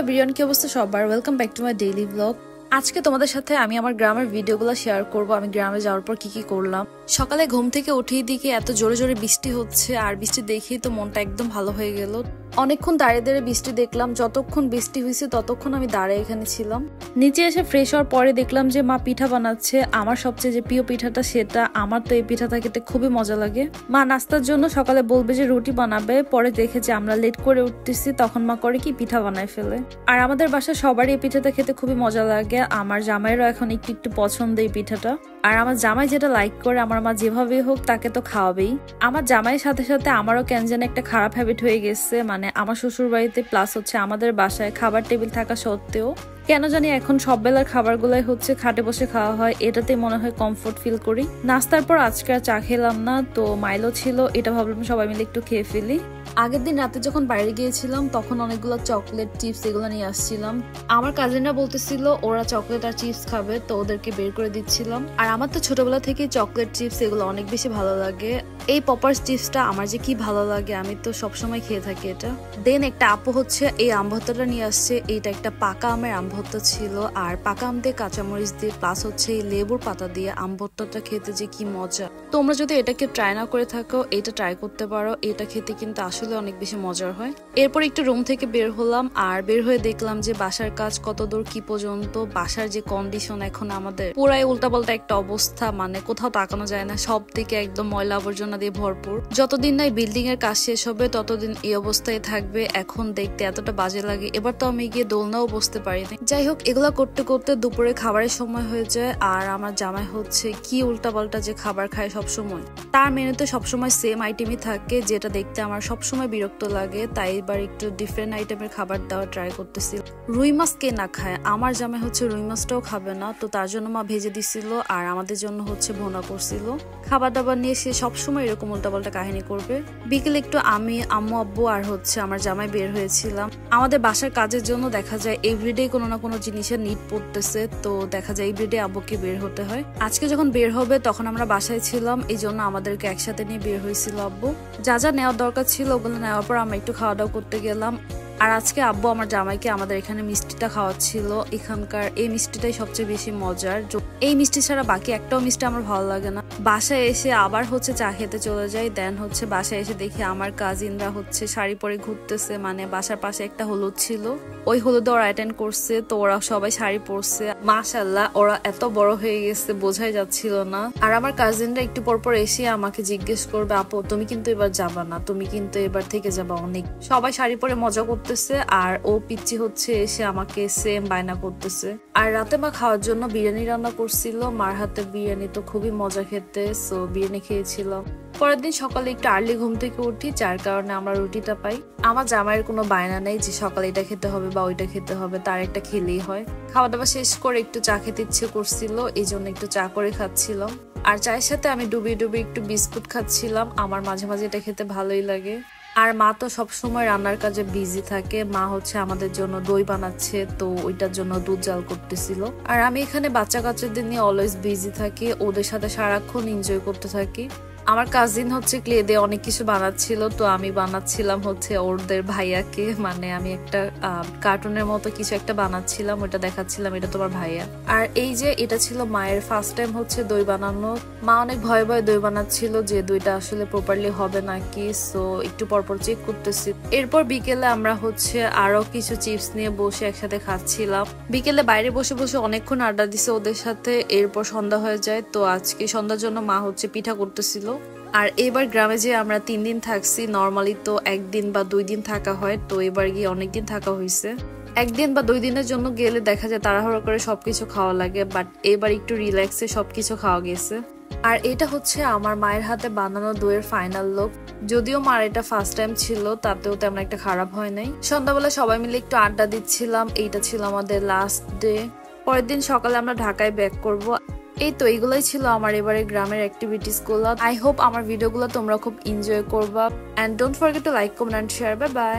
Everyone, কি অবস্থা সবার? Welcome back to my daily blog. আজকে তোমাদের সাথে আমি আমার গ্রামের ভিডিওগুলো শেয়ার করব। আমি গ্রামে যাওয়ার পর কি কি করলাম। সকালে ঘুম থেকে উঠেই দিকে এত জোরে জোরে বৃষ্টি হচ্ছে, আর বৃষ্টি দেখেই তো মনটা একদম ভালো হয়ে গেল। অনেকক্ষণ দাঁড়িয়ে দাঁড়িয়ে বৃষ্টি দেখলাম। যতক্ষণ বৃষ্টি হয়েছে ততক্ষণ আমি দাঁড়িয়ে এখানে ছিলাম। নিচে এসে ফ্রেশ হওয়ার পরে দেখলাম যে মা পিঠা বানাচ্ছে। আমার সবচেয়ে যে প্রিয় পিঠাটা সেটা। আমার তো এই পিঠাটা খেতে খুবই মজা লাগে। মা নাস্তার জন্য সকালে বলবে যে রুটি বানাবে, পরে দেখেছে আমরা লেট করে উঠতেছি, তখন মা করে কি পিঠা বানায় ফেলে। আর আমাদের বাসায় সবারই এই পিঠাটা খেতে খুবই মজা লাগে। আমার জামাইরও এখন একটু একটু পছন্দ এই পিঠাটা। আর আমার জামাই যেটা লাইক করে আমার মা যেভাবেই হোক তাকে তো খাওয়াবেই। আমার জামাইয়ের সাথে সাথে আমারও কেন যেন একটা খারাপ হ্যাবিট হয়ে গেছে, মানে আমার শ্বশুর বাড়িতে প্লাস হচ্ছে আমাদের বাসায় খাবার টেবিল থাকা সত্ত্বেও কেন জানি এখন সব বেলার খাবারগুলাই হচ্ছে খাটে বসে খাওয়া হয়। এটাতে মনে হয় কমফোর্ট ফিল করি। নাস্তার পর আজকে আর চা খেলাম না, তো মাইলো ছিল, এটা ভাবলাম সবাই মিলে একটু খেয়ে ফেলি। আগের দিন রাতে যখন বাইরে গিয়েছিলাম তখন অনেকগুলো চকলেট চিপস এগুলো নিয়ে আসছিলাম। আমার কাজিনরা বলতেছিল ওরা চকলেট আর চিপস খাবে, তো ওদেরকে বের করে দিচ্ছিলাম। আর আমার তো ছোটবেলা থেকে চকলেট চিপস এগুলো অনেক বেশি ভালো লাগে। এই পপার্স চিপসটা আমার যে কি ভালো লাগে, আমি তো সবসময় খেয়ে থাকি এটা। দেন একটা আপু হচ্ছে এই আম ভর্তাটা নিয়ে আসছে। এইটা একটা পাকা আমের আম ভর্তা ছিল, আর পাকা আম দিয়ে কাঁচামরিচ দিয়ে প্লাস হচ্ছে এই লেবুর পাতা দিয়ে আম ভর্তাটা খেতে যে কি মজা। তোমরা যদি এটাকে ট্রাই না করে থাকো এটা ট্রাই করতে পারো। এটা খেতে কিন্তু আসলে অনেক বেশি মজার হয়। এরপর একটু রুম থেকে বের হলাম, আর বের হয়ে দেখলাম যে বাসার কাজ কত দূর কি পর্যন্ত। বাসার যে কন্ডিশন এখন আমাদের পুরাই উল্টাপাল্টা একটা অবস্থা, মানে কোথাও তাকানো যায় না, সব দিকে একদম ময়লা আবর্জনা দিয়ে ভরপুর। যতদিন না বিল্ডিং এর কাজ শেষ হবে ততদিন এই অবস্থায় থাকবে। এখন দেখতে এতটা বাজে লাগে। এবার তো আমি গিয়ে দোলনাও বসতে পারিনি। যাই হোক, এগুলা করতে করতে দুপুরে খাবারের সময় হয়ে যায়। আর আমার জামাই হচ্ছে কি উল্টাপাল্টা যে খাবার খায় সবসময়। তার মেনুতে সবসময় সেম আইটেমই থাকে, যেটা দেখতে আমার সবসময় বিরক্ত লাগে। তাই এবার একটু ডিফারেন্ট আইটেমের খাবার দেওয়া ট্রাই করতেছি। রুই মাছ কে না খায়? আমার জামাই হচ্ছে রুই মাছটাও খাবে না, তো তার জন্য মা ভেজে দিছিল আর আমাদের জন্য হচ্ছে ভুনা করছিল। খাবার দাবার নিয়ে সে সবসময় এরকম উল্টাপাল্টা কাহিনী করবে। বিকেলে একটু আমি, আম্মু, আব্বু আর হচ্ছে আমার জামাই বের হয়েছিলাম। আমাদের বাসার কাজের জন্য দেখা যায় এভরিডে কোনো না কোনো জিনিসের নিড পড়তেছে, তো দেখা যায় এভরিডে আব্বুকে বের হতে হয়। আজকে যখন বের হবে তখন আমরা বাসায় ছিলাম, এই জন্য আমাদেরকে একসাথে নিয়ে বের হয়েছিল আব্বু। যা যা নেওয়ার দরকার ছিল ওগুলো নেওয়ার পর আমরা একটু খাওয়া দাওয়া করতে গেলাম। আর আজকে আব্বু আমার জামাইকে আমাদের এখানে মিষ্টিটা খাওয়াচ্ছিল। এখানকার এই মিষ্টিটাই সবচেয়ে বেশি মজার। এই মিষ্টি ছাড়া বাকি একটাও মিষ্টি আমার ভালো লাগে না। বাসায় এসে আবার হচ্ছে চা খেতে চলে যাই। দেন হচ্ছে বাসায় এসে দেখি আমার কাজিনরা হচ্ছে শাড়ি পরে ঘুরতেছে, মানে বাসার পাশে একটা হলুদ ছিল, ওই হলুদে ওরা অ্যাটেন্ড করছে, তো ওরা সবাই শাড়ি পরছে। মাশাআল্লাহ, ওরা এত বড় হয়ে গেছে বোঝাই যাচ্ছিল না। আর আমার কাজিনরা একটু পরপর এসে আমাকে জিজ্ঞেস করবে, আপু তুমি কিন্তু এবার যাবা না, তুমি কিন্তু এবার থেকে যাবা অনেক। সবাই শাড়ি পরে মজা করতেছে, আর ও পিচ্চি হচ্ছে এসে আমাকে সেম বায়না করতেছে। আর রাতে মা খাওয়ার জন্য বিরিয়ানি রান্না করছিল। মার হাতে বিরিয়ানি তো খুবই মজা খেতে, সো বিরিয়ানি খেয়েছিলাম। পরের দিন সকালে একটু আর্লি ঘুম থেকে উঠি, যার কারণে আমরা রুটিটা পাই। আমার জামাইয়ের কোনো বায়না নেই যে সকালে এটা খেতে হবে বা ওইটা খেতে হবে, তার একটা খেলেই হয়। খাওয়া দাওয়া শেষ করে একটু চা খেতে ইচ্ছে করছিল, এই জন্য একটু চা করে খাচ্ছিলাম। আর চায়ের সাথে আমি ডুবিয়ে ডুবিয়ে একটু বিস্কুট খাচ্ছিলাম। আমার মাঝে মাঝে এটা খেতে ভালোই লাগে। আর মা তো সবসময় রান্নার কাজে বিজি থাকে। মা হচ্ছে আমাদের জন্য দই বানাচ্ছে, তো ওইটার জন্য দুধ জাল করতেছিল। আর আমি এখানে বাচ্চা কাচ্চাদের নিয়ে অলওয়েজ বিজি থাকি, ওদের সাথে সারাক্ষণ এনজয় করতে থাকি। আমার কাজিন হচ্ছে ক্লে দিয়ে অনেক কিছু বানাচ্ছিল, তো আমি বানাচ্ছিলাম হচ্ছে ওদের ভাইয়াকে, মানে আমি একটা কার্টুনের মতো কিছু একটা বানাচ্ছিলাম, ওটা দেখাচ্ছিলাম এটা তোমার ভাইয়া। আর এই যে এটা ছিল মায়ের ফার্স্ট টাইম হচ্ছে দই বানানো। মা অনেক ভয়ে ভয়ে দই বানাচ্ছিল যে দইটা আসলে প্রপারলি হবে নাকি, সো একটু পরপর চেক করতেছি। এরপর বিকেলে আমরা হচ্ছে আরো কিছু চিপস নিয়ে বসে একসাথে খাচ্ছিলাম। বিকেলে বাইরে বসে বসে অনেকক্ষণ আড্ডা দিছে ওদের সাথে। এরপর সন্ধ্যা হয়ে যায়, তো আজকে সন্ধ্যার জন্য মা হচ্ছে পিঠা করতেছিল। আর এবার গ্রামে যে আমরা 3 দিন থাকছি, নর্মালি তো 1 দিন বা 2 দিন থাকা হয়, তো এবার গিয়ে অনেকদিন থাকা হয়েছে। 1 দিন বা 2 দিনের জন্য গেলে দেখা যায় তাড়াহুড়ো করে সবকিছু খাওয়া লাগে, বাট এবার একটু রিল্যাক্সে সবকিছু খাওয়া গেছে। আর এটা হচ্ছে আমার মায়ের হাতে বানানো দইয়ের ফাইনাল লুক। যদিও মার এটা ফার্স্ট টাইম ছিল, তাতেও তেমন একটা খারাপ হয় নাই। সন্ধ্যাবেলা সবাই মিলে একটু আড্ডা দিচ্ছিলাম। এইটা ছিল আমাদের লাস্ট ডে। পরের দিন সকালে আমরা ঢাকায় ব্যাক করব। এই তো এইগুলাই ছিল আমার এবারে গ্রামের অ্যাক্টিভিটিস গুলো। আই হোপ আমার ভিডিওগুলো তোমরা খুব এনজয় করবা। And don't forget to like, comment and share. Bye by.